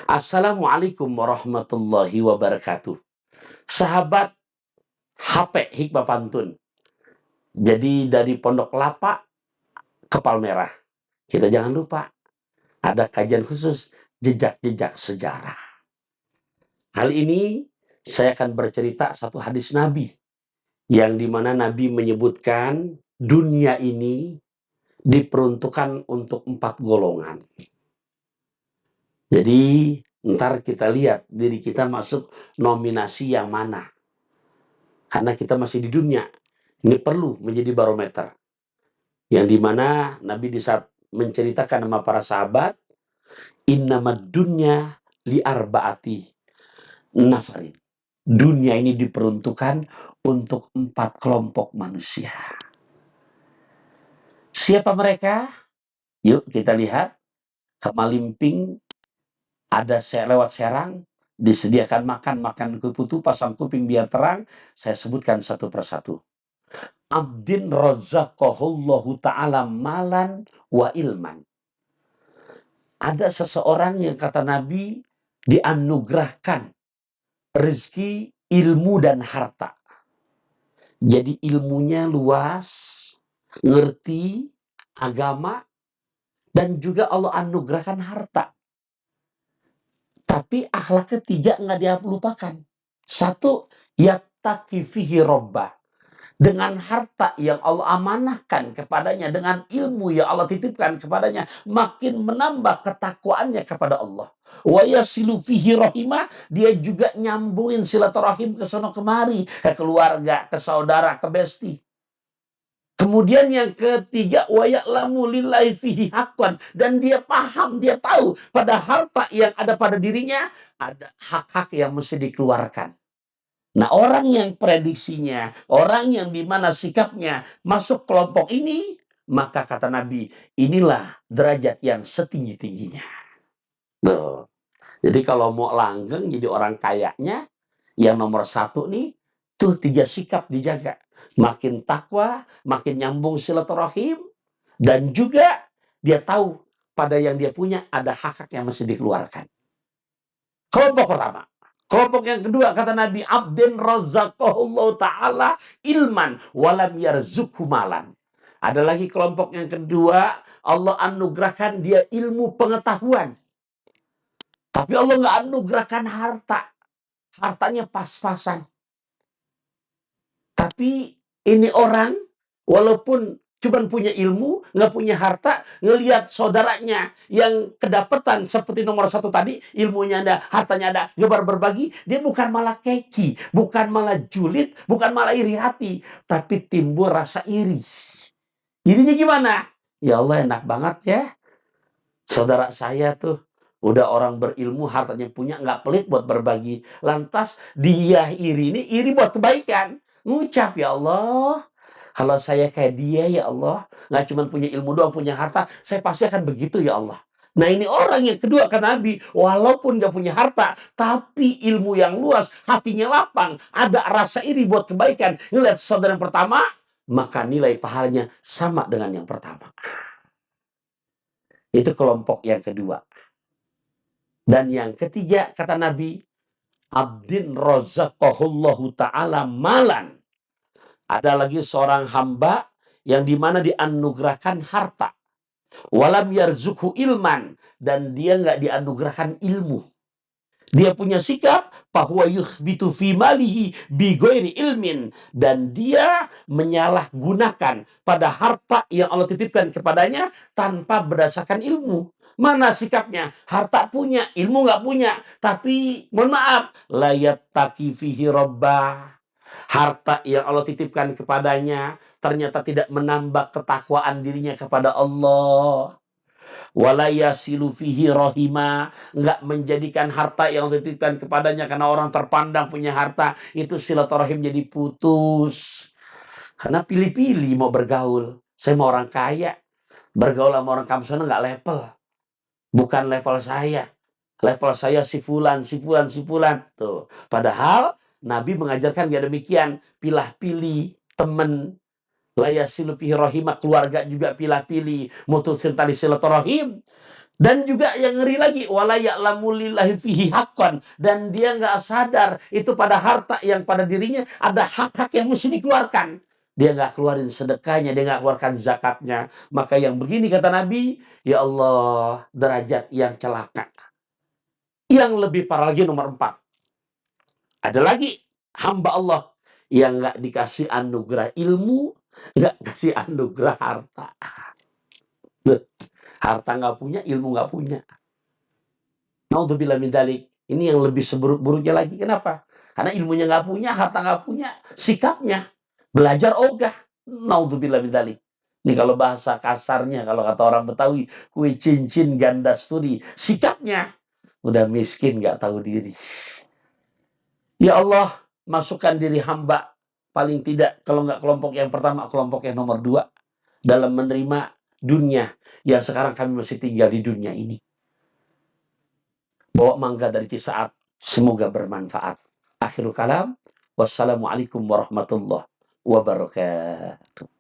Assalamualaikum warahmatullahi wabarakatuh. Sahabat HP Hikmah Pantun. Jadi dari Pondok Kelapa ke Palmerah. Kita jangan lupa ada kajian khusus jejak-jejak sejarah. Kali ini saya akan bercerita satu hadis Nabi yang dimana Nabi menyebutkan dunia ini diperuntukkan untuk 4 golongan. Jadi ntar kita lihat diri kita masuk nominasi yang mana. Karena kita masih di dunia. Ini perlu menjadi barometer. Yang dimana Nabi di saat menceritakan sama para sahabat, innamad dunya li'arbaati nafarin. Dunia ini diperuntukkan untuk 4 kelompok manusia. Siapa mereka? Yuk kita lihat. Kemalimping, ada lewat Serang, disediakan makan kuputu, pasang kuping biar terang. Saya sebutkan satu persatu. Abdin razaqahullahu ta'ala malan wa ilman. Ada seseorang yang kata Nabi dianugerahkan rezeki, ilmu dan harta. Jadi ilmunya luas, ngerti agama, dan juga Allah anugerahkan harta. Tapi akhlaknya 3 nggak dia lupakan. 1, yattaqi fihi rabbah. Dengan harta yang Allah amanahkan kepadanya, dengan ilmu yang Allah titipkan kepadanya, makin menambah ketakwaannya kepada Allah. Wa yasilu fihi rahimah, dia juga nyambungin silaturahim ke sono kemari, ke keluarga, ke saudara, ke besti. Kemudian yang ketiga, wa ya'lamu lillahi fihi haqqan, dan dia paham, dia tahu pada harta yang ada pada dirinya ada hak-hak yang mesti dikeluarkan. Nah, orang yang prediksinya, orang yang dimana sikapnya masuk kelompok ini, maka kata Nabi, inilah derajat yang setinggi-tingginya. Tuh. Jadi kalau mau langgeng jadi orang kayanya, yang nomor 1 nih, tuh 3 sikap dijaga. Makin takwa, makin nyambung silaturahim, dan juga dia tahu pada yang dia punya ada hak-hak yang mesti dikeluarkan. Kelompok pertama. Kelompok yang kedua kata Nabi, abdin razaqahullahu ta'ala ilman walam yarzukhu malan. Ada lagi kelompok yang kedua, Allah anugerahkan dia ilmu pengetahuan. Tapi Allah nggak anugerahkan harta. Hartanya pas-pasan. Tapi ini orang walaupun cuma punya ilmu, nggak punya harta, ngelihat saudaranya yang kedapatan seperti nomor 1 tadi, ilmunya ada, hartanya ada, nyebar berbagi, dia bukan malah keki, bukan malah julid, bukan malah iri hati, tapi timbul rasa iri. Irinya gimana? Ya Allah, enak banget ya. Saudara saya tuh udah orang berilmu, hartanya punya, nggak pelit buat berbagi. Lantas dia iri ini, iri buat kebaikan. Ngucap, ya Allah, kalau saya kayak dia ya Allah, nggak cuma punya ilmu doang, punya harta, saya pasti akan begitu ya Allah. Nah ini orang yang kedua kan Nabi, walaupun nggak punya harta, tapi ilmu yang luas, hatinya lapang, ada rasa iri buat kebaikan. Ngeliat saudara yang pertama, maka nilai pahalanya sama dengan yang pertama. Itu kelompok yang kedua. Dan yang ketiga kata Nabi, abdin razaqahullahu ta'ala malan. Ada lagi seorang hamba yang dimana dianugerahkan harta. Walam yarzukhu ilman. Dan dia nggak dianugerahkan ilmu. Dia punya sikap bahwa yukhbitu fi malihi bi ghairi ilmin, dan dia menyalahgunakan pada harta yang Allah titipkan kepadanya tanpa berdasarkan ilmu. Mana sikapnya? Harta punya, ilmu nggak punya. Tapi mohon maaf, la yattaqi fihi rabbah. Harta yang Allah titipkan kepadanya ternyata tidak menambah ketakwaan dirinya kepada Allah. Wala yasilu fihi rahima, nggak menjadikan harta yang dititipkan kepadanya, karena orang terpandang punya harta itu silaturahim jadi putus. Karena pilih-pilih mau bergaul. Saya mau orang kaya, bergaul sama orang kamsona nggak level. Bukan level saya. Level saya si fulan, si fulan, si fulan. Tuh. Padahal Nabi mengajarkan ya demikian. Pilih-pilih teman. La yasilu fihi rahima, keluarga juga pilih-pilih. Mutusin tali silaturahim. Dan juga yang ngeri lagi, wala ya'lamu lillahi fihi haqqan, dan dia nggak sadar itu pada harta yang pada dirinya ada hak-hak yang mesti dikeluarkan. Dia nggak keluarin sedekahnya, dia nggak keluarkan zakatnya. Maka yang begini kata Nabi, ya Allah, derajat yang celaka. Yang lebih parah lagi nomor 4. Ada lagi hamba Allah yang nggak dikasih anugerah ilmu, nggak kasih anugerah harta. Harta nggak punya, ilmu nggak punya. Naudzubillah min dzalik. Ini yang lebih seburuk-buruknya lagi. Kenapa? Karena ilmunya nggak punya, harta nggak punya, sikapnya belajar ogah. Naudzubillah min dzalik. Ini kalau bahasa kasarnya, kalau kata orang Betawi, kue cincin ganda studi. Sikapnya udah miskin, nggak tahu diri. Ya Allah, masukkan diri hamba paling tidak kalau nggak kelompok yang pertama, kelompok yang nomor 2 dalam menerima dunia yang sekarang kami masih tinggal di dunia ini. Bawa mangga dari Cisaat, semoga bermanfaat. Akhirul kalam, wassalamualaikum warahmatullahi wabarakatuh.